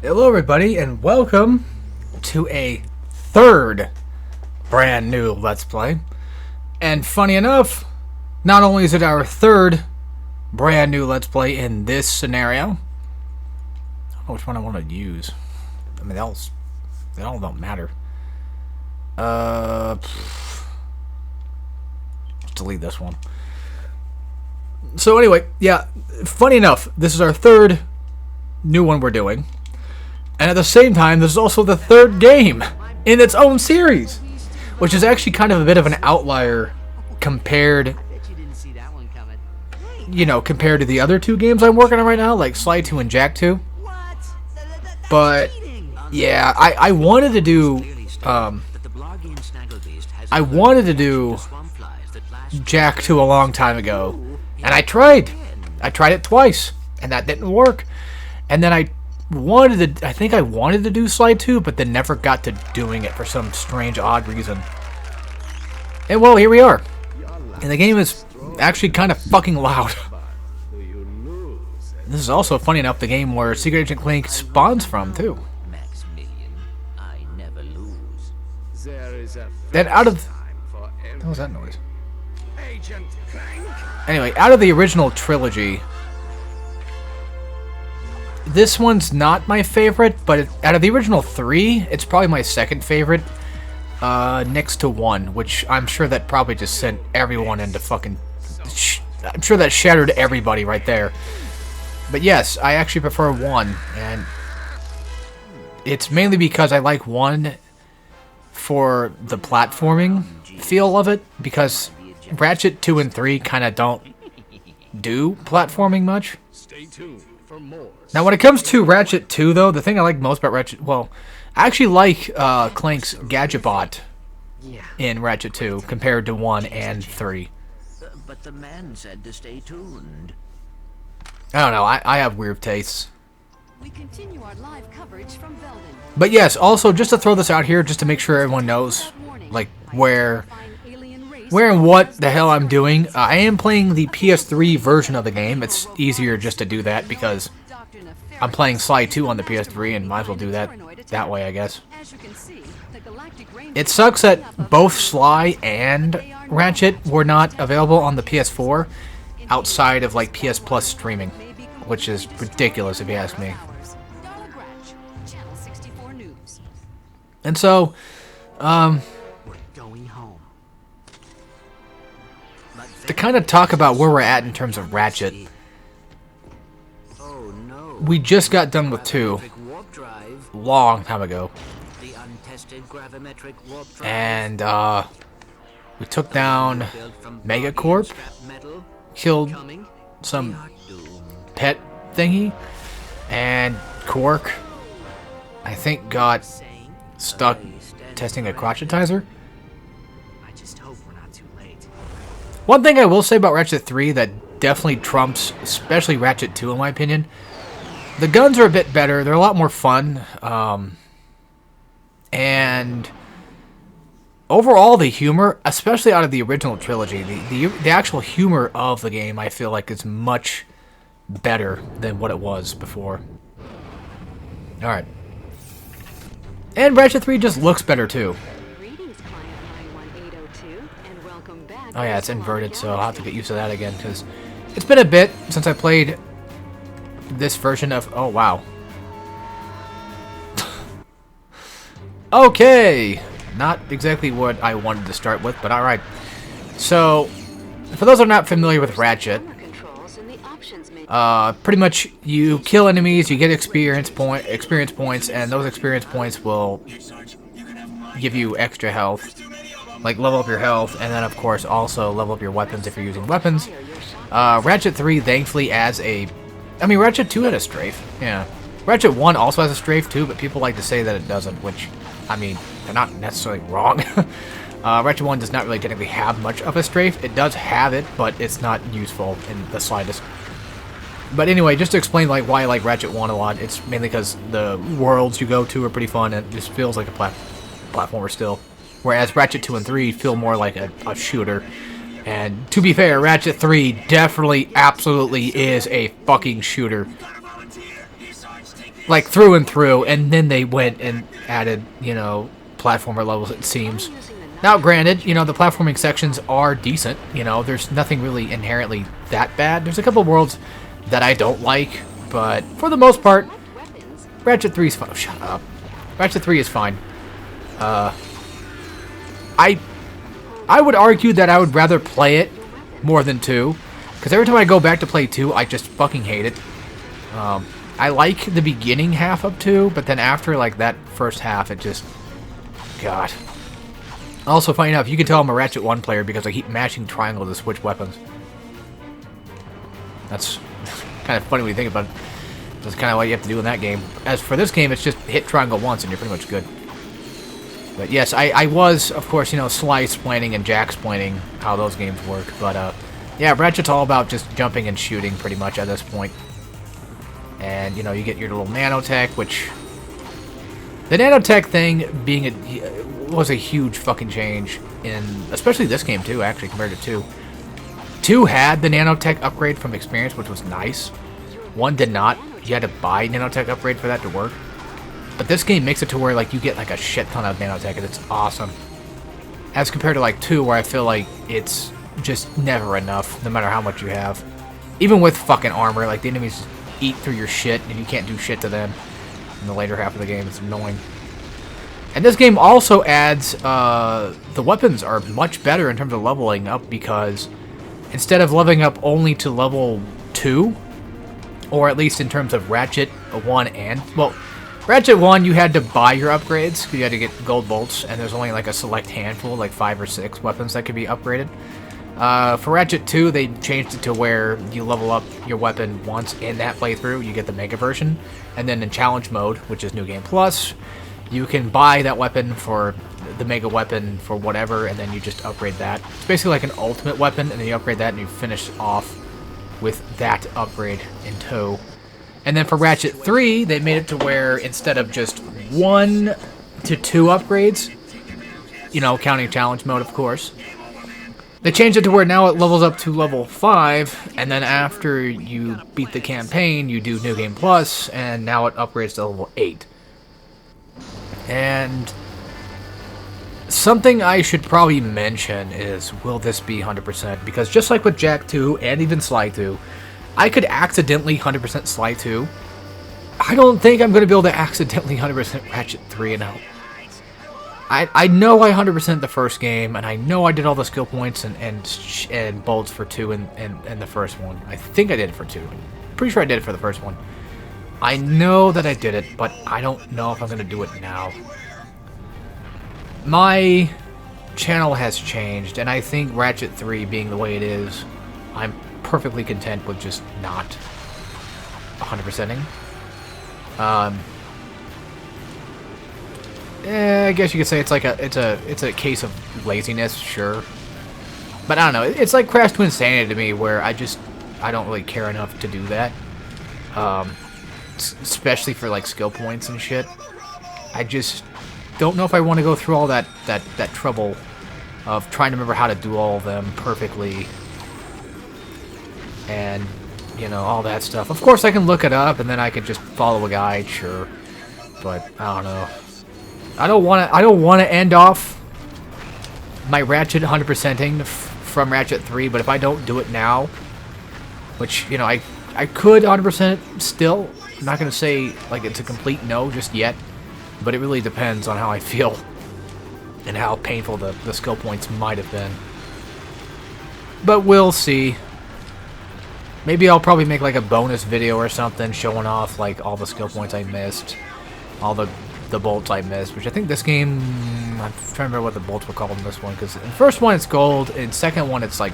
Hello everybody and welcome to a third brand new Let's Play. And funny enough, not only is it our third brand new Let's Play in this scenario, I don't know which one I want to use. I mean, they all don't matter. Let's delete this one. So anyway, yeah, funny enough, this is our third new one we're doing. And at the same time, this is also the third game in its own series, which is actually kind of a bit of an outlier compared, compared to the other two games I'm working on right now, like Sly 2 and Jack 2. But yeah, I wanted to do Jack 2 a long time ago, and I tried it twice, and that didn't work. And then I think I wanted to do Sly 2, but then never got to doing it for some strange, odd reason. And well, here we are. And the game is actually kind of fucking loud. This is also, funny enough, the game where Secret Agent Clank spawns from, too. Then out of... What was that noise? Anyway, out of the original trilogy... This one's not my favorite, but out of the original three, it's probably my second favorite, next to 1, which I'm sure that probably just sent everyone into fucking... I'm sure that shattered everybody right there. But yes, I actually prefer 1, and it's mainly because I like 1 for the platforming feel of it, because Ratchet 2 and 3 kind of don't do platforming much. Stay tuned. Now, when it comes to Ratchet 2, though, the thing I like most about Ratchet... Well, I actually like Clank's Gadget Bot in Ratchet 2 compared to 1 and 3. But the man said to stay tuned. I don't know. I have weird tastes. We continue our live coverage from Belden. But yes, also, just to throw this out here, just to make sure everyone knows, like, where and what the hell I'm doing. I am playing the PS3 version of the game. It's easier just to do that because I'm playing Sly 2 on the PS3 and might as well do that way, I guess. It sucks that both Sly and Ratchet were not available on the PS4 outside of like PS Plus streaming, which is ridiculous if you ask me. And so, to kind of talk about where we're at in terms of Ratchet, we just got done with 2 long time ago, and we took down Megacorp, killed some pet thingy, and Quark, I think, got stuck testing a crotchetizer. One thing I will say about Ratchet 3 that definitely trumps, especially Ratchet 2 in my opinion, the guns are a bit better, they're a lot more fun, and overall the humor, especially out of the original trilogy, the actual humor of the game I feel like is much better than what it was before. Alright. And Ratchet 3 just looks better too. Oh yeah, it's inverted, so I'll have to get used to that again, because it's been a bit since I played this version of... Oh, wow. Okay! Not exactly what I wanted to start with, but alright. So, for those who are not familiar with Ratchet, pretty much you kill enemies, you get experience points, and those experience points will give you extra health. Like, level up your health, and then, of course, also level up your weapons if you're using weapons. Ratchet 3, thankfully, adds a... I mean, Ratchet 2 had a strafe, yeah. Ratchet 1 also has a strafe, too, but people like to say that it doesn't, which, I mean, they're not necessarily wrong. Ratchet 1 does not really technically have much of a strafe. It does have it, but it's not useful in the slightest. But anyway, just to explain like why I like Ratchet 1 a lot, it's mainly because the worlds you go to are pretty fun, and it just feels like a platformer still. Whereas Ratchet 2 and 3 feel more like a shooter. And to be fair, Ratchet 3 definitely, absolutely is a fucking shooter. like through and through, and then they went and added, you know, platformer levels, it seems. Now, granted, you know, the platforming sections are decent. You know, there's nothing really inherently that bad. There's a couple worlds that I don't like, but for the most part, Ratchet 3 is fine. Shut up. Ratchet 3 is fine. I would argue that I would rather play it more than 2, because every time I go back to play 2, I just fucking hate it. I like the beginning half of 2, but then after, like, that first half, it just... God. Also, funny enough, you can tell I'm a Ratchet 1 player because I keep mashing triangle to switch weapons. That's kind of funny when you think about it. That's kind of what you have to do in that game. As for this game, it's just hit triangle once and you're pretty much good. But yes, I was, of course, you know, slice-planning and jack-splaining how those games work. But, yeah, Ratchet's all about just jumping and shooting pretty much at this point. And, you know, you get your little nanotech, which... The nanotech thing being was a huge fucking change in... Especially this game, too, actually, compared to 2. 2 had the nanotech upgrade from experience, which was nice. 1 did not. You had to buy nanotech upgrade for that to work. But this game makes it to where, like, you get, like, a shit ton of nanotech, and it's awesome. As compared to, like, 2, where I feel like it's just never enough, no matter how much you have. Even with fucking armor, like, the enemies eat through your shit, and you can't do shit to them in the later half of the game. It's annoying. And this game also adds, the weapons are much better in terms of leveling up, because instead of leveling up only to level 2, or at least in terms of Ratchet 1 and... Well, Ratchet 1, you had to buy your upgrades. You had to get gold bolts, and there's only like a select handful, like 5 or 6 weapons that could be upgraded. For Ratchet 2, they changed it to where you level up your weapon once in that playthrough. You get the Mega version. And then in Challenge Mode, which is New Game Plus, you can buy that weapon for the Mega weapon for whatever, and then you just upgrade that. It's basically like an ultimate weapon, and then you upgrade that, and you finish off with that upgrade in tow. And then for Ratchet 3, they made it to where instead of just 1 to 2 upgrades, you know, counting challenge mode, of course, they changed it to where now it levels up to level 5, and then after you beat the campaign, you do New Game Plus, and now it upgrades to level 8. And something I should probably mention is, will this be 100%? Because just like with Jak 2 and even Sly 2, I could accidentally 100% Sly 2. I don't think I'm going to be able to accidentally 100% Ratchet 3 and out. I know I 100% the first game, and I know I did all the skill points and bolts for 2 and the first one. I think I did it for 2. Pretty sure I did it for the first one. I know that I did it, but I don't know if I'm going to do it now. My channel has changed, and I think Ratchet 3 being the way it is, I'm perfectly content with just not 100%ing. I guess you could say it's like it's a case of laziness, sure. But I don't know. It's like Crash to Insanity to me, where I don't really care enough to do that. Especially for like skill points and shit. I just don't know if I want to go through all that trouble of trying to remember how to do all of them perfectly. And, you know, all that stuff. Of course, I can look it up, and then I can just follow a guide, sure. But I don't know. I don't want to end off my Ratchet 100%ing from Ratchet 3, but if I don't do it now, which, you know, I could 100% still. I'm not going to say, like, it's a complete no just yet, but it really depends on how I feel and how painful the skill points might have been. But we'll see. Maybe I'll probably make like a bonus video or something showing off like all the skill points I missed, all the bolts I missed, which I think this game, I'm trying to remember what the bolts were called in this one, because in the first one it's gold, in the second one it's like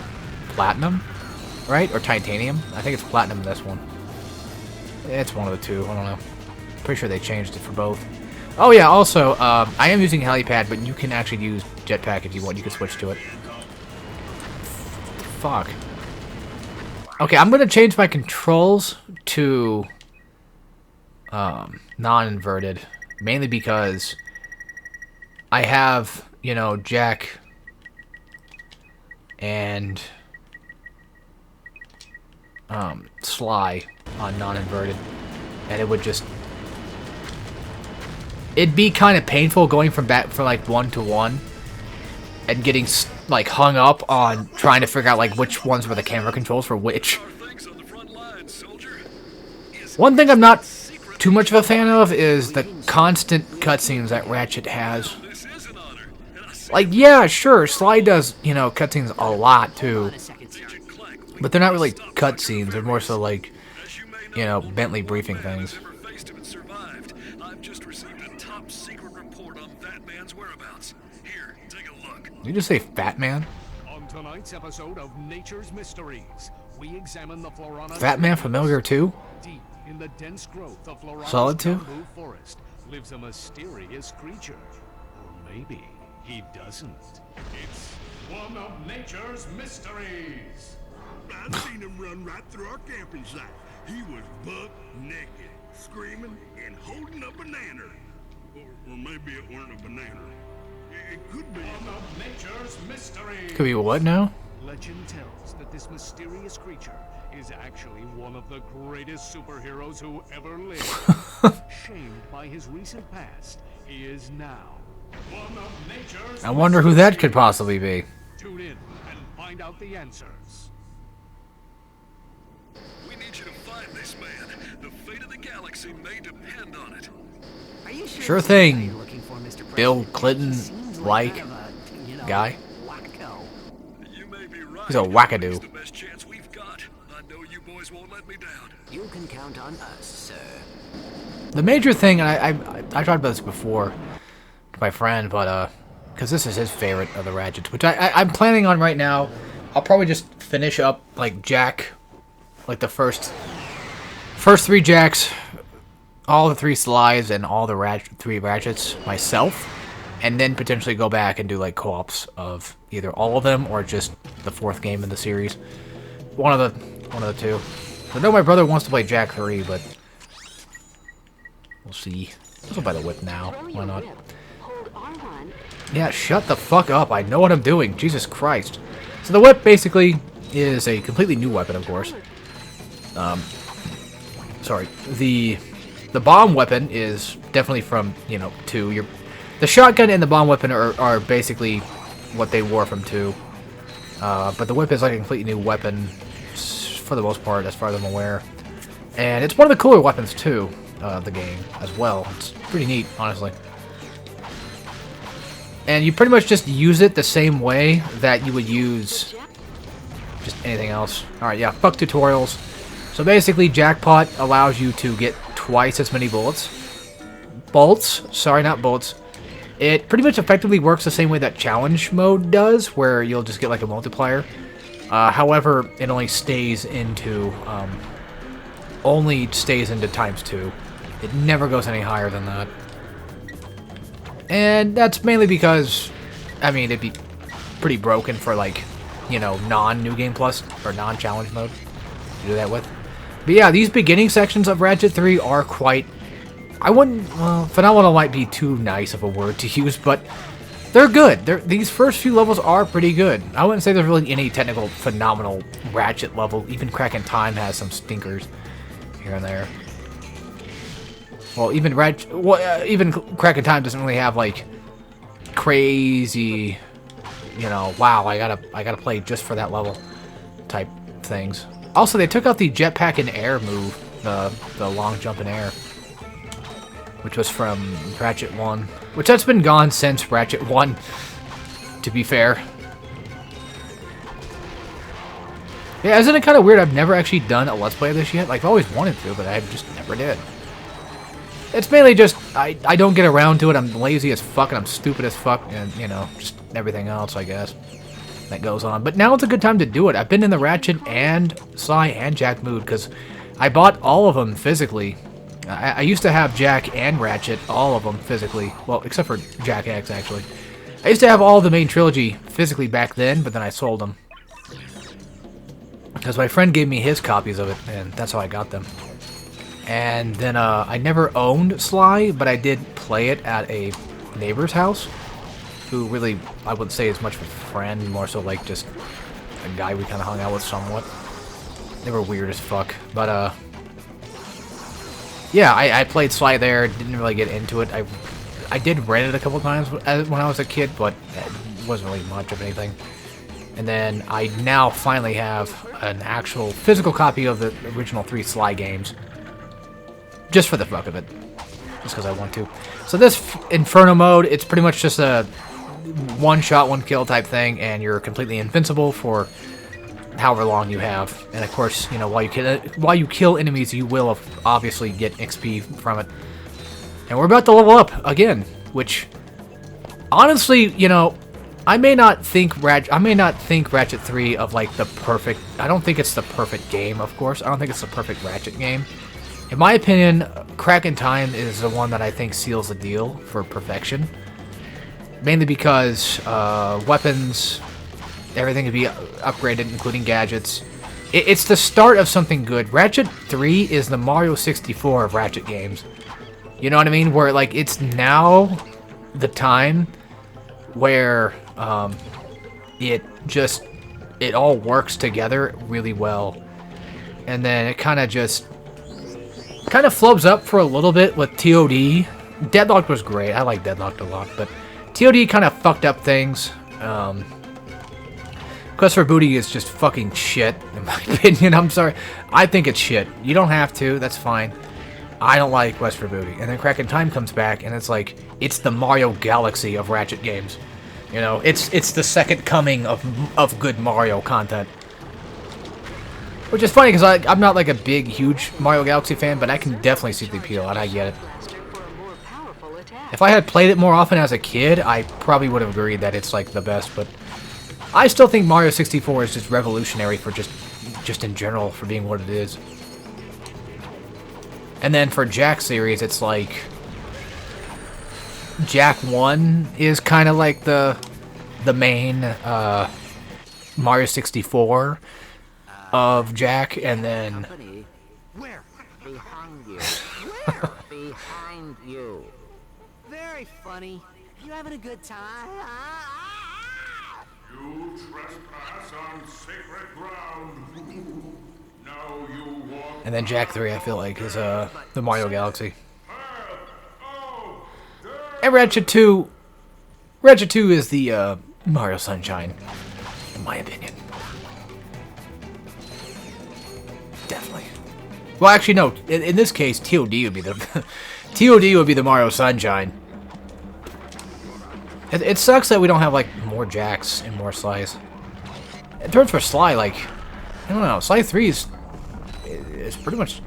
platinum, right? Or titanium. I think it's platinum in this one. It's one of the two, I don't know. Pretty sure they changed it for both. Oh yeah, also, I am using helipad, but you can actually use jetpack if you want. You can switch to it. Fuck. Okay, I'm gonna change my controls to non-inverted, mainly because I have, you know, Jak and Sly on non-inverted, and it would just it'd be kind of painful going from back for like 1 to 1 and getting like hung up on trying to figure out like which ones were the camera controls for which. One thing I'm not too much of a fan of is the constant cutscenes that Ratchet has. Like, yeah, sure, Sly does, you know, cutscenes a lot too, but they're not really cutscenes. They're more so like, you know, Bentley briefing things. I've just received a top secret report on that man's whereabouts. Here, take a look. Did you just say Fat Man? On tonight's episode of Nature's Mysteries, we examine the Florana Fat Man familiar too? deep in the dense growth of Florana's Solid too? bamboo forest lives a mysterious creature. Or maybe he doesn't. It's one of nature's mysteries. I've seen him run right through our camping site. He was buck naked, screaming and holding a banana. Or maybe it weren't a banana. It could be. One of nature's mysteries. Could be what now? Legend tells that this mysterious creature is actually one of the greatest superheroes who ever lived. Shamed by his recent past, he is now one of nature's I wonder who that could possibly be. Tune in and find out the answers. We need you to find this man. The fate of the galaxy may depend on it. Are you Sure it's the guy thing, you're looking for, Mr. Bill President? Clinton He seems like kind of a, you know, guy. wacko. You may be right. He's a but wackadoo. It's the best chance we've got. I know you boys won't let me down. You can count on us, sir. The major thing, and I talked about this before to my friend, but because this is his favorite of the Ratchets, which I'm planning on right now. I'll probably just finish up like Jack, like the first 3 Jacks, all the 3 Slides, and all the 3 Ratchets myself, and then potentially go back and do like co-ops of either all of them or just the 4th game in the series. One of the two. I know my brother wants to play Jack 3, but we'll see. I'll go buy the whip now. Why not? Yeah, shut the fuck up. I know what I'm doing. Jesus Christ. So the whip basically is a completely new weapon, of course. Sorry. The bomb weapon is definitely from, you know, 2. The shotgun and the bomb weapon are basically what they wore from 2. But the whip is like a completely new weapon for the most part, as far as I'm aware. And it's one of the cooler weapons, too, of the game, as well. It's pretty neat, honestly. And you pretty much just use it the same way that you would use just anything else. Alright, yeah, fuck tutorials. So basically, Jackpot allows you to get twice as many bullets. Bolts. Sorry, not bullets. It pretty much effectively works the same way that challenge mode does, where you'll just get like a multiplier. However, it only stays into times 2. It never goes any higher than that. And that's mainly because, I mean, it'd be pretty broken for like, you know, non-New Game Plus or non-challenge mode to do that with. But yeah, these beginning sections of Ratchet 3 are quite, I wouldn't, well, phenomenal might be too nice of a word to use, but they're good. These first few levels are pretty good. I wouldn't say there's really any technical phenomenal Ratchet level. Even Crack in Time has some stinkers here and there. Well, even even Crack in Time doesn't really have like crazy, you know, wow, I gotta play just for that level type things. Also, they took out the jetpack in air move, the long jump in air, which was from Ratchet 1, which that's been gone since Ratchet 1, to be fair. Yeah, isn't it kind of weird? I've never actually done a Let's Play of this yet. Like, I've always wanted to, but I just never did. It's mainly just, I don't get around to it. I'm lazy as fuck, and I'm stupid as fuck, and, you know, just everything else, I guess, that goes on. But now it's a good time to do it. I've been in the Ratchet and Sly and Jack mood, because I bought all of them physically. I used to have Jack and Ratchet, all of them physically. Well, except for Jack X, actually. I used to have all the main trilogy physically back then, but then I sold them. Because my friend gave me his copies of it, and that's how I got them. And then I never owned Sly, but I did play it at a neighbor's house, who really, I wouldn't say is much of a friend, more so like just a guy we kind of hung out with somewhat. They were weird as fuck, but yeah, I played Sly there, didn't really get into it. I I did rent it a couple times when I was a kid, but it wasn't really much of anything. And then I now finally have an actual physical copy of the original 3 Sly games. Just for the fuck of it. Just because I want to. So this Inferno mode, it's pretty much just a one-shot, one-kill type thing, and you're completely invincible for however long you have. And of course, you know, while you kill enemies, you will obviously get XP from it. And we're about to level up again, which, honestly, you know, I may not think Ratchet 3 of like the perfect. I don't think it's the perfect game, of course. I don't think it's the perfect Ratchet game. In my opinion, Crack in Time is the one that I think seals the deal for perfection. Mainly because weapons, everything can be upgraded, including gadgets. It's the start of something good. Ratchet 3 is the Mario 64 of Ratchet games. You know what I mean? Where like it's now the time where it all works together really well, and then it kind of flubs up for a little bit with TOD. Deadlocked was great. I like Deadlocked a lot, but TOD kind of fucked up things. Quest for Booty is just fucking shit, in my opinion. I'm sorry. I think it's shit. You don't have to. That's fine. I don't like Quest for Booty. And then Crack in Time comes back, and it's like, it's the Mario Galaxy of Ratchet games. You know, it's the second coming of good Mario content. Which is funny, because I'm not like a big, huge Mario Galaxy fan, but I can definitely see the appeal, and I get it. If I had played it more often as a kid, I probably would have agreed that it's like the best, but I still think Mario 64 is just revolutionary for just in general, for being what it is. And then for Jak series, it's like Jak 1 is kind of like the main Mario 64 of Jak, and then Where? Behind you. Where? Behind you. Very funny. You having a good time? You trespass on sacred ground. Now you walk. and then Jak 3 I feel like is the Mario Galaxy. And Ratchet 2 is the Mario Sunshine, in my opinion. Definitely. Well, actually, no. In this case, TOD would be the TOD would be the Mario Sunshine. It sucks that we don't have like more Jacks and more Slys. In terms for Sly, like, I don't know, Sly 3 is pretty much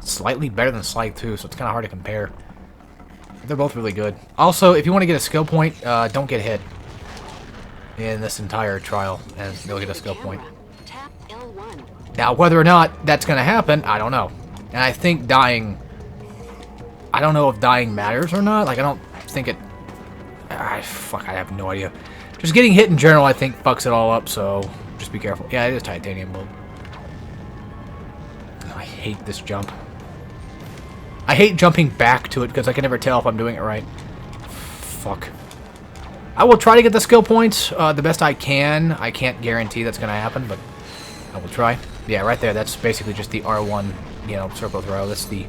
slightly better than Sly 2, so it's kind of hard to compare. They're both really good. Also, if you want to get a skill point, don't get hit in this entire trial, and you'll get a skill point. Tap L1. Now, whether or not that's going to happen, I don't know. And I think dying... I don't know if dying matters or not. Like, I don't think it... fuck, I have no idea. Just getting hit in general, I think, fucks it all up, so just be careful. Yeah, it is titanium mode. Oh, I hate this jump. I hate jumping back to it because I can never tell if I'm doing it right. Fuck. I will try to get the skill points the best I can. I can't guarantee that's going to happen, but I will try. Yeah, right there. That's basically just the R1, you know, circle throw. That's the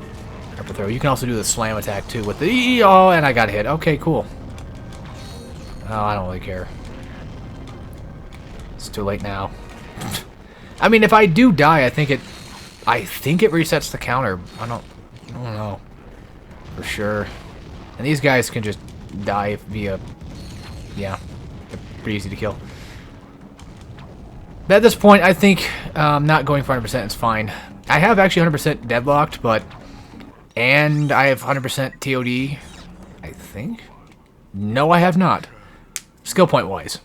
upper throw. You can also do the slam attack, too, with the... Oh, and I got hit. Okay, cool. Oh, I don't really care. It's too late now. I mean, if I do die, I think it resets the counter. I don't know. For sure. And these guys can just die via... Yeah. They're pretty easy to kill. But at this point, I think not going for 100% is fine. I have actually 100% deadlocked, but... And I have 100% TOD, I think? No, I have not. Skill point wise.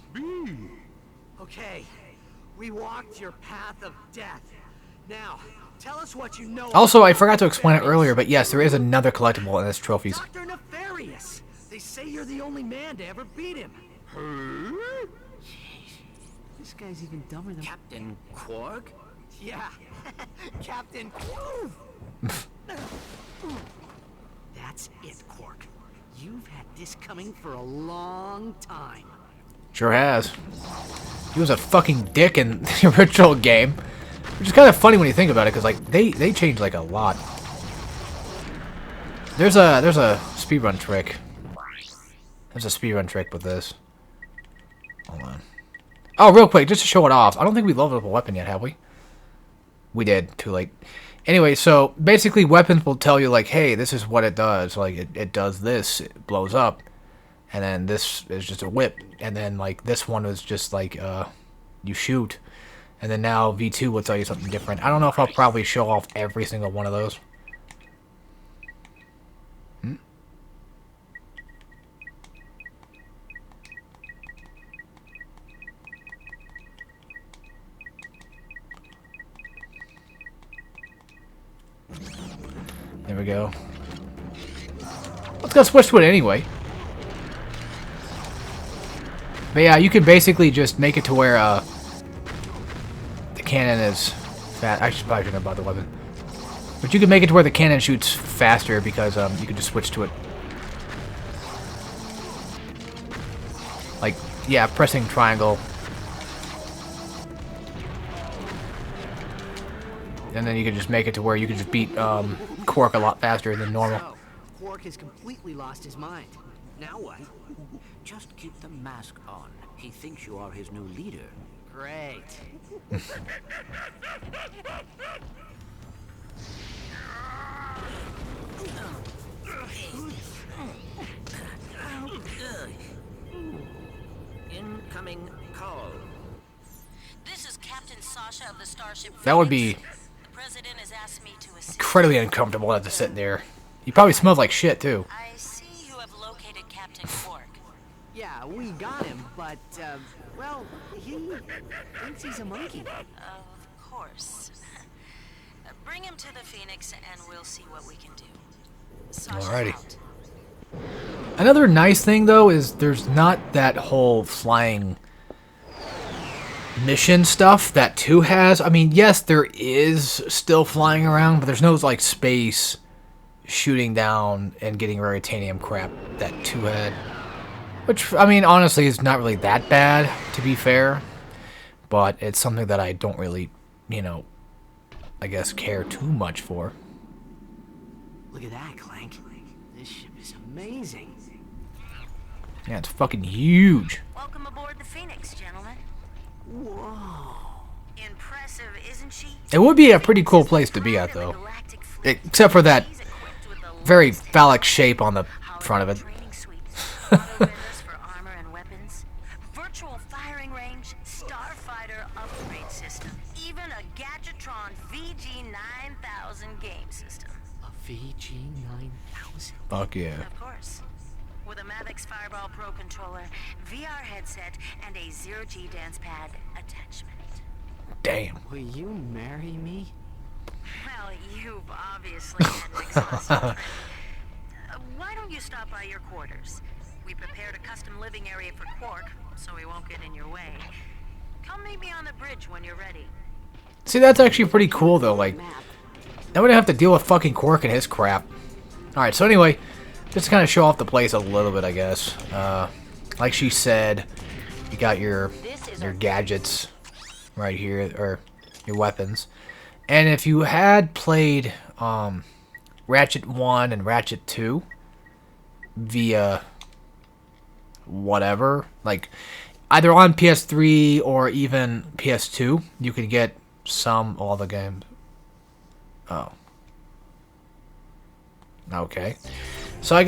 Okay, we walked your path of death. Now, tell us what you know. Also, I forgot to explain it earlier, but yes, there is another collectible in this trophies. Dr. Nefarious. They say you're the only man to ever beat him. Jeez. This guy's even dumber than Captain Quark? Yeah, Captain Quark. That's it, Quark. You've had this coming for a long time. Sure has. He was a fucking dick in the original game. Which is kind of funny when you think about it, because like they changed like a lot. There's a speedrun trick. There's a speedrun trick with this. Hold on. Oh, real quick, just to show it off. I don't think we leveled up a weapon yet, have we? We did. Too late. Anyway, so basically weapons will tell you, like, hey, this is what it does. Like, it does this. It blows up. And then this is just a whip. And then, like, this one is just, like, you shoot. And then now V2 will tell you something different. I don't know if I'll probably show off every single one of those. There we go. Let's go switch to it anyway. But yeah, you can basically just make it to where the cannon is fast. I should probably shouldn't have bought the weapon. But you can make it to where the cannon shoots faster because you can just switch to it. Like, yeah, pressing triangle. And then you can just make it to where you can just beat Quark a lot faster than normal. So, Quark has completely lost his mind. Now what? Just keep the mask on. He thinks you are his new leader. Great. Incoming call. This is Captain Sasha of the Starship. That would be The President has asked me to assist. incredibly uncomfortable to have to sit there. You probably smelled like shit, too. I see you have located Captain Quark. Yeah, we got him, but, well, he thinks he's a monkey. Of course. Bring him to the Phoenix and we'll see what we can do. Sasha Alrighty. out. Another nice thing, though, is there's not that whole flying mission stuff that 2 has. I mean, yes, there is still flying around, but there's no, like, space shooting down and getting Raritanium crap that 2 had. Which, I mean, honestly, is not really that bad, to be fair. But it's something that I don't really, you know, I guess care too much for. Look at that, Clank. This ship is amazing. Yeah, it's fucking huge. Welcome aboard the Phoenix, gentlemen. Whoa. Impressive, isn't she? It would be a pretty cool place to be at, though. Galactic fleet. Except for that She's equipped with the very latest phallic shape on the front of it. training suites, auto vendors for armor and weapons, virtual firing range, starfighter upgrade system, even a Gadgetron VG9000 game system. A VG9000. Fuck yeah. Of course. With a Mavix Fireball Pro controller, VR headset, and a zero-G dance pad attachment. Damn. Will you marry me? Well, you've obviously had an exhausting trip. Why don't you stop by your quarters? We prepared a custom living area for Quark, so he won't get in your way. Come meet me on the bridge when you're ready. See, that's actually pretty cool, though. Like, now we don't have to deal with fucking Quark and his crap. Alright, so anyway, just to kind of show off the place a little bit, I guess. Like she said, you got your gadgets right here, or your weapons. And if you had played Ratchet 1 and Ratchet 2 via whatever, like either on PS3 or even PS2, you could get all the games. Oh. Okay. So I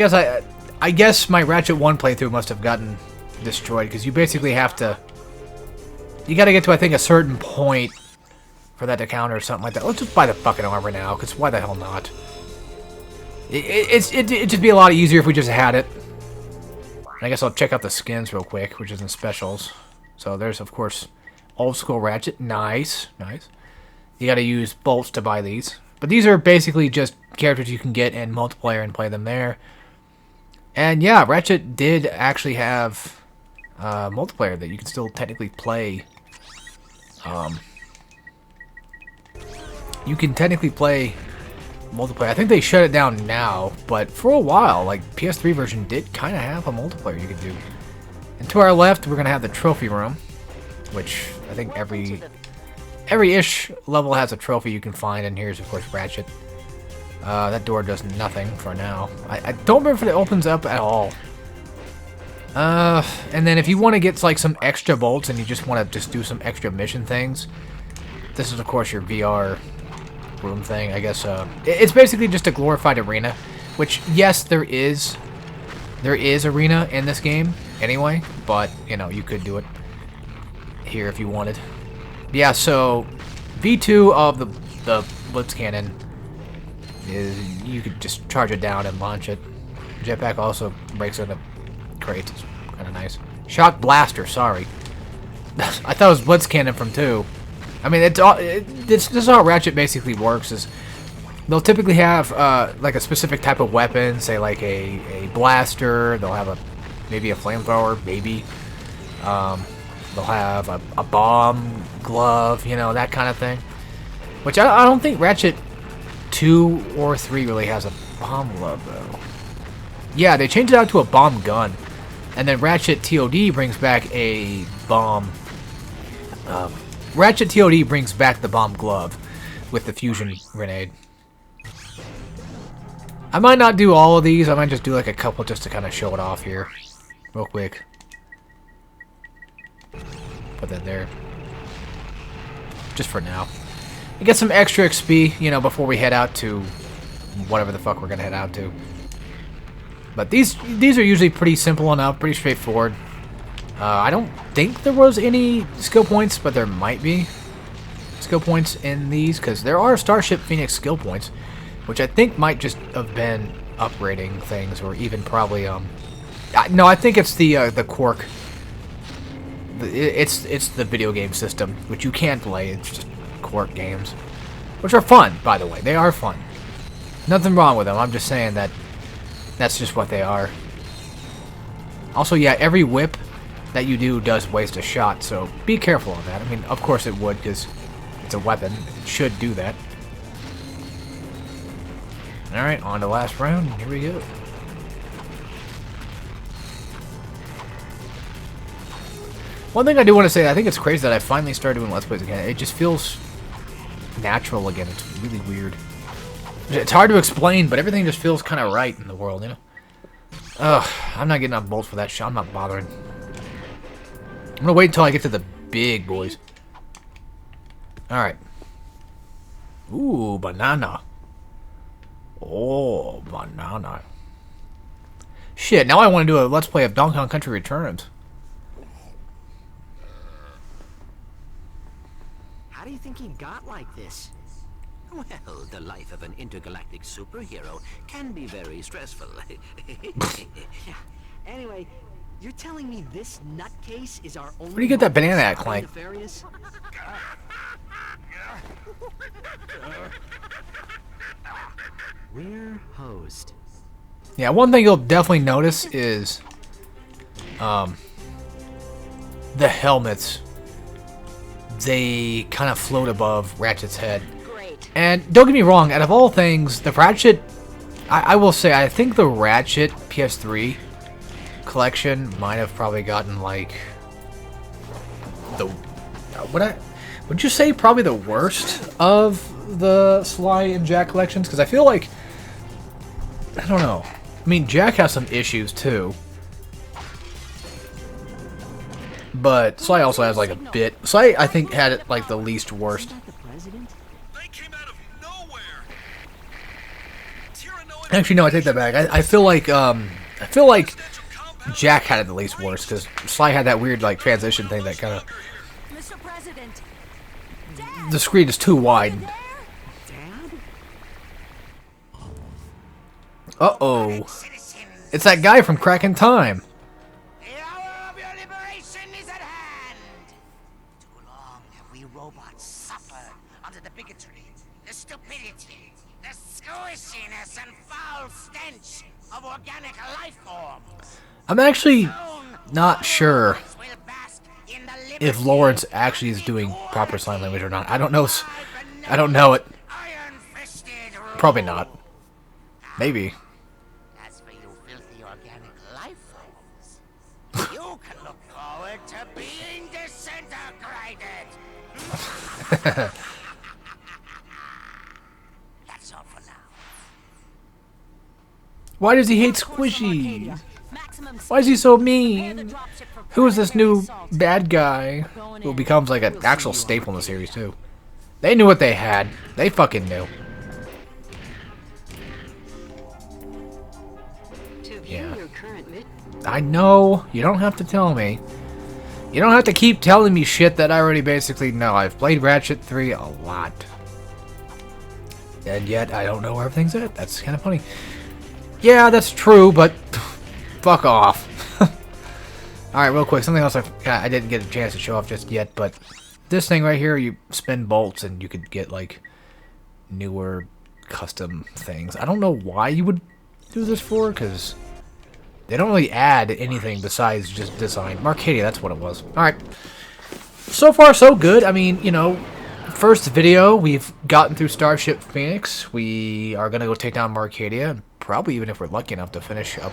guess my Ratchet 1 playthrough must have gotten destroyed, because you basically have to... You gotta get to, I think, a certain point for that to count or something like that. Let's just buy the fucking armor now, because why the hell not? It'd just be a lot easier if we just had it. And I guess I'll check out the skins real quick, which is in specials. So there's, of course, old school Ratchet. Nice. Nice. You gotta use bolts to buy these. But these are basically just characters you can get in multiplayer and play them there. And yeah, Ratchet did actually have multiplayer that you can still technically play. You can technically play multiplayer. I think they shut it down now, but for a while, like, PS3 version did kind of have a multiplayer you could do. And to our left, we're going to have the trophy room, which I think every-ish level has a trophy you can find, and here's, of course, Ratchet. That door does nothing for now. I don't remember if it opens up at all. And then if you want to get like some extra bolts and you just want to just do some extra mission things, this is of course your VR room thing. I guess it's basically just a glorified arena, which yes, there is arena in this game anyway, but you know you could do it here if you wanted. Yeah, so V2 of the blitz cannon is you could just charge it down and launch it. Jetpack also breaks into crates. It's kind of nice. Shock blaster. Sorry, I thought it was blitz cannon from 2. I mean, this is how Ratchet basically works. Is they'll typically have like a specific type of weapon, say like a blaster. They'll have maybe a flamethrower, maybe. They'll have a bomb glove, you know, that kind of thing. Which I don't think Ratchet 2 or 3 really has a bomb glove, though. Yeah, they changed it out to a bomb gun. And then Ratchet TOD brings back a bomb... Ratchet TOD brings back the bomb glove with the fusion grenade. I might not do all of these. I might just do like a couple just to kind of show it off here. Real quick. Put that there. Just for now. We get some extra XP, you know, before we head out to whatever the fuck we're gonna head out to. But these are usually pretty simple enough, pretty straightforward. I don't think there was any skill points, but there might be skill points in these, because there are Starship Phoenix skill points, which I think might just have been upgrading things, or even probably, no, I think it's the Quark. It's the video game system, which you can play. It's just Quark games, which are fun, by the way. They are fun. Nothing wrong with them. I'm just saying that that's just what they are. Also, yeah, every whip that you do does waste a shot, so be careful on that. I mean, of course it would, because it's a weapon. It should do that. Alright, on to the last round. Here we go. One thing I do want to say, I think it's crazy that I finally started doing Let's Plays again. It just feels natural again. It's really weird. It's hard to explain, but everything just feels kind of right in the world, you know? Ugh, I'm not getting on bolts for that shot. I'm not bothering. I'm gonna wait until I get to the big boys. Alright. Ooh, banana. Oh, banana. Shit, now I want to do a Let's Play of Donkey Kong Country Returns. How do you think he got like this? Well, the life of an intergalactic superhero can be very stressful. Yeah. Anyway, you're telling me this nutcase is our only... Where do you get that banana at, Clank? Nefarious? We're hosed. Yeah, one thing you'll definitely notice is the helmets. They kind of float above Ratchet's head. Great. And don't get me wrong, out of all things, the Ratchet, I will say, I think the Ratchet PS3 collection might have probably gotten like the, would you say probably the worst of the Sly and Jack collections? Because I feel like, I don't know. I mean, Jack has some issues too. But Sly also has like a bit. Sly, I think, had it like the least worst. They came out of nowhere. Actually, no, I take that back. I feel like Jack had it the least worst, because Sly had that weird like transition thing that kind of. Mr. President. The screen is too wide. Uh-oh. It's that guy from Crack in Time. The hour of your liberation is at hand! Too long have we robots suffered under the bigotry, the stupidity, the squishiness and foul stench of organic life forms. I'm actually not sure if Lawrence actually is doing proper sign language or not. I don't know. I don't know it. Probably not. Maybe. As for you filthy organic life forms, you can look forward to being disintegrated. That's all for now. Why does he hate squishy? Why is he so mean? Who is this new bad guy who becomes like an actual staple in the series too? They knew what they had. They fucking knew. Yeah. I know. You don't have to tell me. You don't have to keep telling me shit that I already basically know. I've played Ratchet 3 a lot. And yet, I don't know where everything's at. That's kind of funny. Yeah, that's true, but fuck off. Alright, real quick. Something else I didn't get a chance to show off just yet, but this thing right here, you spin bolts and you could get, like, newer custom things. I don't know why you would do this for, because they don't really add anything besides just design. Marcadia, that's what it was. Alright. So far, so good. I mean, you know, first video, we've gotten through Starship Phoenix. We are going to go take down Marcadia, and probably even if we're lucky enough to finish up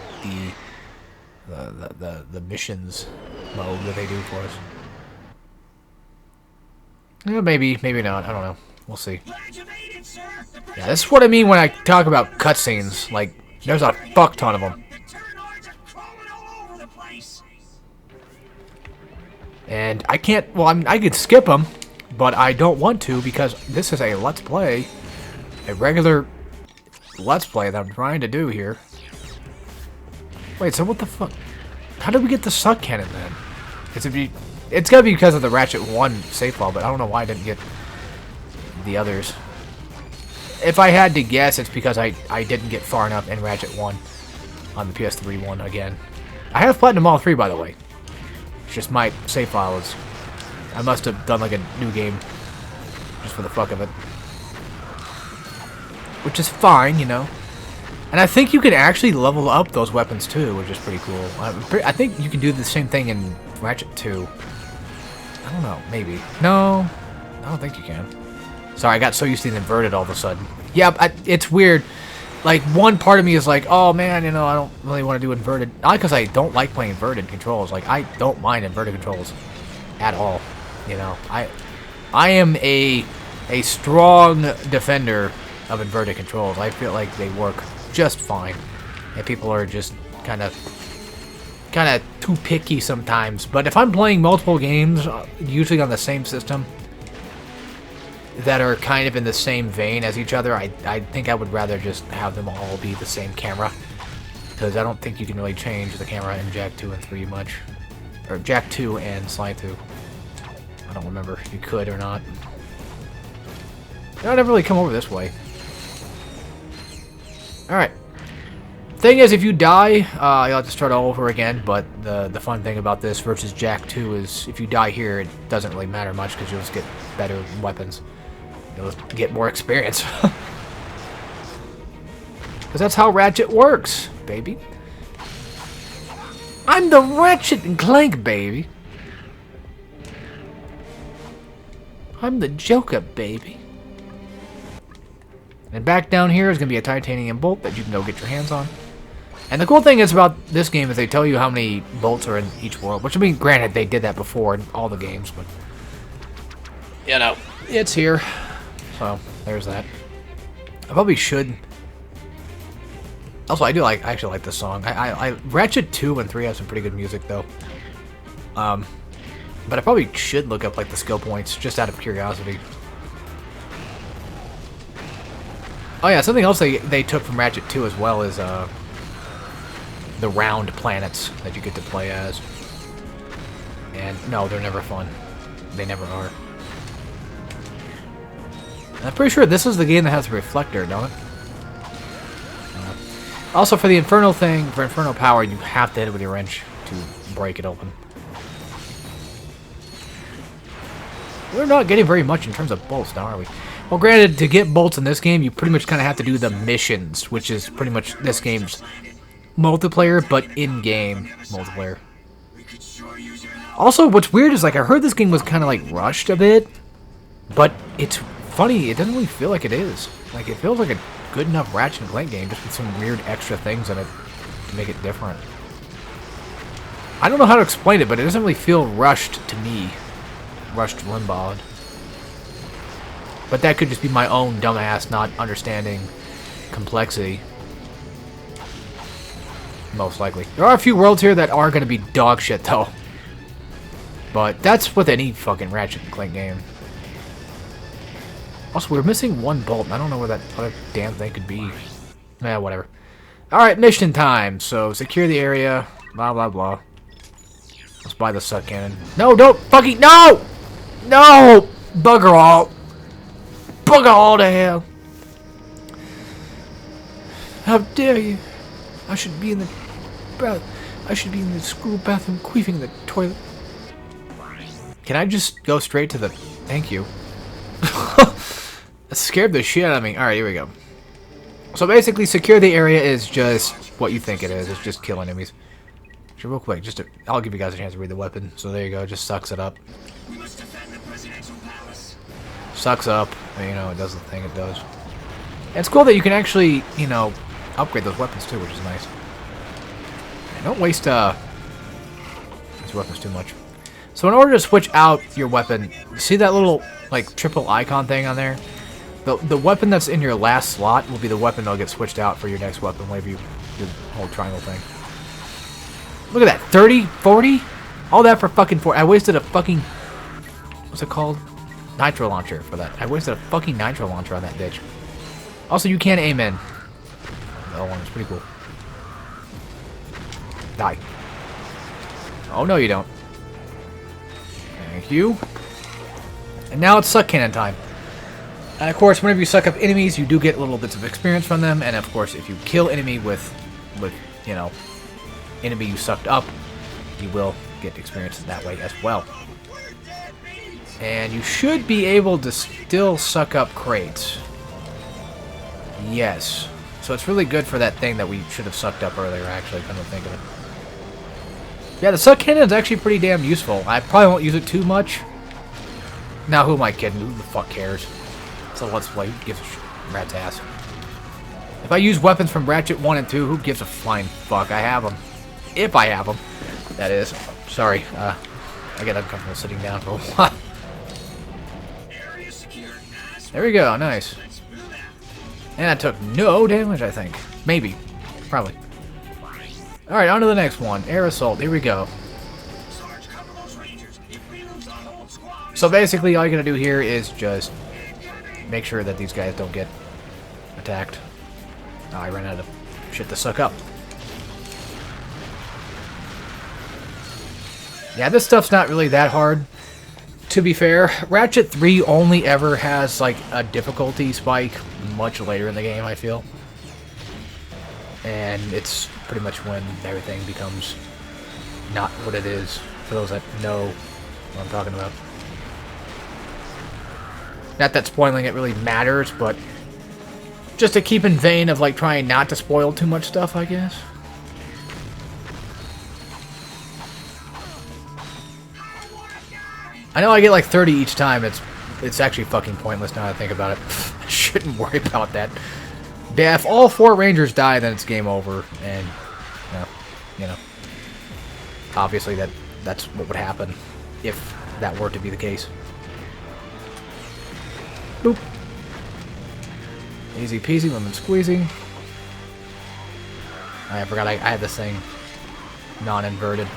the missions mode that they do for us. Yeah, maybe not. I don't know. We'll see. Yeah, this is what I mean when I talk about cutscenes. Like, there's a fuck ton of them. And I can't, well, I could skip them, but I don't want to because this is a Let's Play. A regular Let's Play that I'm trying to do here. Wait, so what the fuck? How did we get the suck cannon then? It's gotta be because of the Ratchet 1 save file, but I don't know why I didn't get the others. If I had to guess, it's because I didn't get far enough in Ratchet 1 on the PS3 one again. I have platinum all three, by the way. It's just my save file is... I must have done like a new game just for the fuck of it. Which is fine, you know. And I think you can actually level up those weapons too, which is pretty cool. I think you can do the same thing in Ratchet 2. I don't know, maybe. No, I don't think you can. Sorry, I got so used to the inverted all of a sudden. Yeah, it's weird. Like, one part of me is like, oh man, you know, I don't really want to do inverted. Not because I don't like playing inverted controls. Like, I don't mind inverted controls at all. You know, I am a strong defender of inverted controls. I feel like they work just fine, and people are just kind of too picky sometimes. But if I'm playing multiple games, usually on the same system, that are kind of in the same vein as each other, I think I would rather just have them all be the same camera, because I don't think you can really change the camera in Jak 2 and 3 much, or Jak 2 and Sly 2. I don't remember if you could or not. I never really come over this way. Alright. Thing is, if you die, you'll have to start all over again, but the fun thing about this versus Jak 2 is if you die here, it doesn't really matter much because you'll just get better weapons. You'll just get more experience. Because that's how Ratchet works, baby. I'm the Ratchet and Clank, baby. I'm the Joker, baby. And back down here is going to be a titanium bolt that you can go get your hands on. And the cool thing is about this game is they tell you how many bolts are in each world. Which, I mean, granted, they did that before in all the games, but... you know, it's here. So, there's that. I probably should... Also, I actually like this song. Ratchet 2 and 3 have some pretty good music, though. But I probably should look up, like, the skill points, just out of curiosity. Oh yeah, something else they took from Ratchet 2 as well is the round planets that you get to play as. And no, they're never fun. They never are. And I'm pretty sure this is the game that has a reflector, don't it? Also, for the Inferno thing, for Inferno power, you have to hit it with your wrench to break it open. We're not getting very much in terms of bolts now, are we? Well, granted, to get bolts in this game, you pretty much kind of have to do the missions, which is pretty much this game's multiplayer, but in-game multiplayer. Also, what's weird is, like, I heard this game was kind of, like, rushed a bit, but it's funny, it doesn't really feel like it is. Like, it feels like a good enough Ratchet and Clank game, just with some weird extra things in it to make it different. I don't know how to explain it, but it doesn't really feel rushed to me. Rushed limballed. But that could just be my own dumbass not understanding complexity. most likely. There are a few worlds here that are going to be dog shit, though. But that's with any fucking Ratchet and Clank game. Also, we're missing one bolt, and I don't know where that other damn thing could be. Whatever. Alright, mission time. So, secure the area. Blah, blah, blah. Let's buy the suck cannon. No, don't fucking... No! No! Bugger all. Bugger all to hell. How dare you? I should be in the bath. I should be in the school bathroom queefing in the toilet. Can I just go straight to the... Thank you. That scared the shit out of me. Alright, here we go. So basically, secure the area is just what you think it is. It's just kill enemies. Actually, real quick, I'll give you guys a chance to read the weapon. So there you go, just sucks it up. Sucks up. You know, it does the thing it does. And it's cool that you can actually, you know, upgrade those weapons too, which is nice. And don't waste these weapons too much. So in order to switch out your weapon, see that little like triple icon thing on there? The weapon that's in your last slot will be the weapon that'll get switched out for your next weapon whenever you do the whole triangle thing. Look at that, 30, 40? All that for fucking 40. I wasted a fucking, what's it called? Nitro launcher for that. I wasted a fucking nitro launcher on that bitch. Also, you can aim in. The other one is pretty cool. Die. Oh, no you don't. Thank you. And now it's suck cannon time. And of course, whenever you suck up enemies, you do get little bits of experience from them. And of course, if you kill enemy with you know, enemy you sucked up, you will get experience that way as well. And you should be able to still suck up crates. Yes. So it's really good for that thing that we should have sucked up earlier, actually, come to think of it. Yeah, the suck cannon is actually pretty damn useful. I probably won't use it too much. Now, who am I kidding? Who the fuck cares? So let's play. Who gives a shit? Rat's ass. If I use weapons from Ratchet 1 and 2, who gives a flying fuck? I have them. If I have them. That is. Sorry. I get uncomfortable sitting down for a while. There we go. Nice. And that took no damage, I think. Maybe. Probably. Alright, on to the next one. Air Assault. Here we go. So basically, all you're going to do here is just make sure that these guys don't get attacked. Oh, I ran out of shit to suck up. Yeah, this stuff's not really that hard. To be fair, Ratchet 3 only ever has like a difficulty spike much later in the game, I feel. And it's pretty much when everything becomes not what it is, for those that know what I'm talking about. Not that spoiling it really matters, but just to keep in vein of like trying not to spoil too much stuff, I guess. I know I get like 30 each time. It's actually fucking pointless now that I think about it. I shouldn't worry about that. Yeah, if all 4 Rangers die, then it's game over. And, you know, obviously that's what would happen if that were to be the case. Boop. Easy peasy, lemon squeezy. I forgot I had this thing non-inverted.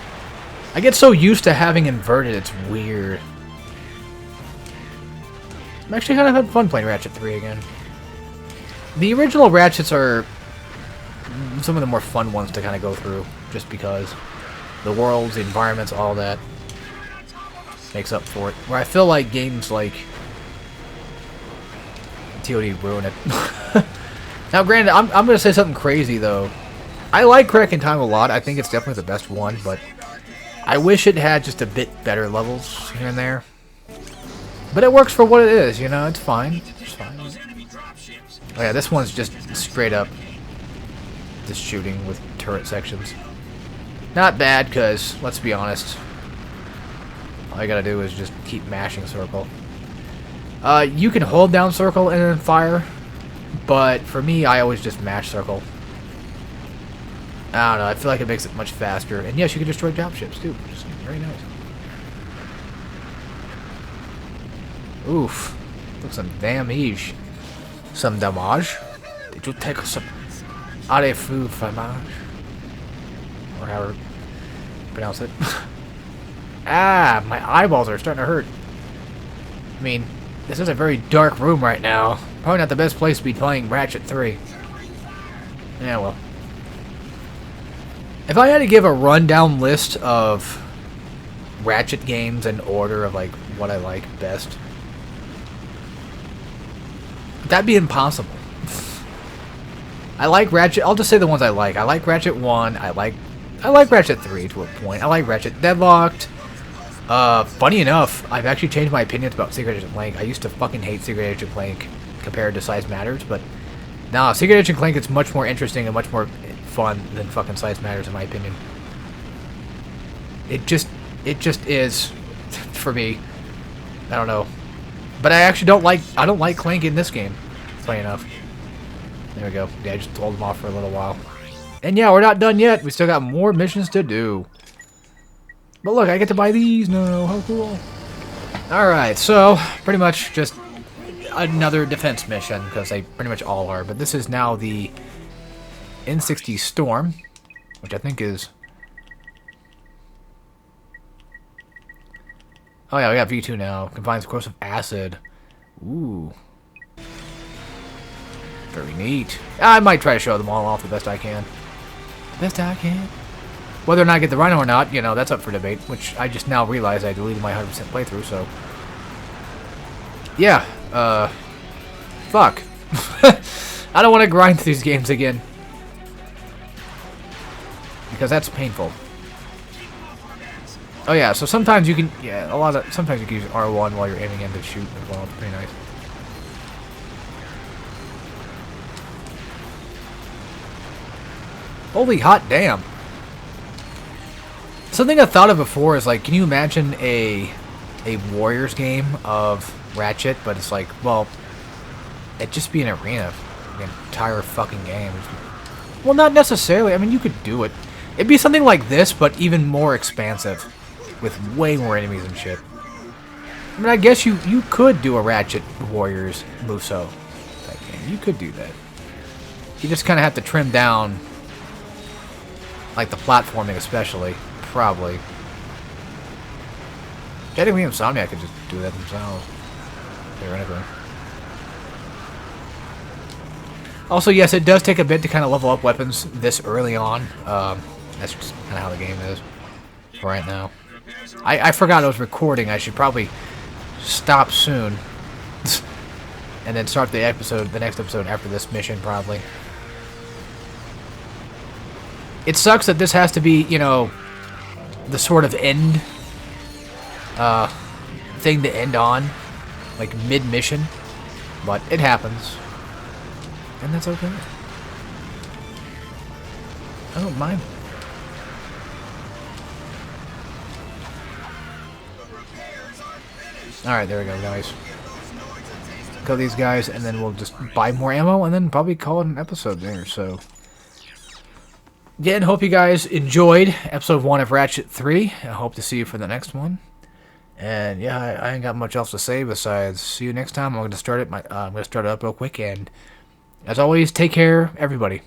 I get so used to having inverted, it's weird. I'm actually kind of having fun playing Ratchet 3 again. The original Ratchets are some of the more fun ones to kind of go through, just because the worlds, the environments, all that makes up for it. Where I feel like games like TOD ruin it. Now, granted, I'm going to say something crazy, though. I like Crack in Time a lot. I think it's definitely the best one, but I wish it had just a bit better levels here and there. But it works for what it is, you know? It's fine. It's fine. Oh yeah, this one's just straight up just shooting with turret sections. Not bad, because, let's be honest, all you gotta do is just keep mashing circle. You can hold down circle and then fire, but for me, I always just mash circle. I don't know, I feel like it makes it much faster. And yes, you can destroy dropships too, which is very nice. Oof. Took some damage. Some damage. Did you take some allez-vous fromage? or however you pronounce it. Ah, my eyeballs are starting to hurt. I mean, this is a very dark room right now. Probably not the best place to be playing Ratchet 3. Yeah, well. If I had to give a rundown list of Ratchet games in order of, like, what I like best, that'd be impossible. I like Ratchet. I'll just say the ones I like. I like Ratchet 1. I like Ratchet 3 to a point. I like Ratchet Deadlocked. Funny enough, I've actually changed my opinions about Secret Agent Clank. I used to fucking hate Secret Agent Clank compared to Size Matters, but now Secret Agent Clank is much more interesting and much more fun than fucking Size Matters, in my opinion. It just is for me. I don't know, but I actually don't like Clank in this game. Funny enough. There we go. Yeah, I just told him off for a little while. And yeah, we're not done yet. We still got more missions to do. But look, I get to buy these now. How cool. Alright, so pretty much just another defense mission, because they pretty much all are. But this is now the N60 Storm, which I think is... Oh yeah, we got V2 now. Combines corrosive acid. Ooh. Very neat. I might try to show them all off the best I can. Best I can. Whether or not I get the Rhino or not, you know, that's up for debate. Which I just now realized I deleted my 100% playthrough, so... Yeah, fuck. I don't want to grind through these games again. Because that's painful. Oh yeah, so sometimes you can... Yeah, sometimes you can use R1 while you're aiming in to shoot as well. It's pretty nice. Holy hot damn. Something I thought of before is like, can you imagine a Warriors game of Ratchet, but it's like, well, it'd just be an arena for the entire fucking game. Well, not necessarily. I mean, you could do it. It'd be something like this, but even more expansive, with way more enemies and shit. I mean, I guess you could do a Ratchet Warriors Muso type game. You could do that. You just kind of have to trim down, like the platforming especially, probably. Technically, Insomniac could just do that themselves. Or anything. Also, yes, it does take a bit to kind of level up weapons this early on. That's just kind of how the game is right now. I forgot I was recording. I should probably stop soon. And then start the next episode after this mission, probably. It sucks that this has to be, you know, the sort of end thing to end on, like mid-mission, but it happens, and that's okay. I don't mind. Alright, there we go, guys. Kill these guys, and then we'll just buy more ammo, and then probably call it an episode there, so... Again, hope you guys enjoyed episode 1 of Ratchet 3. I hope to see you for the next one. And yeah, I ain't got much else to say besides see you next time. I'm gonna start it up real quick, and as always, take care, everybody.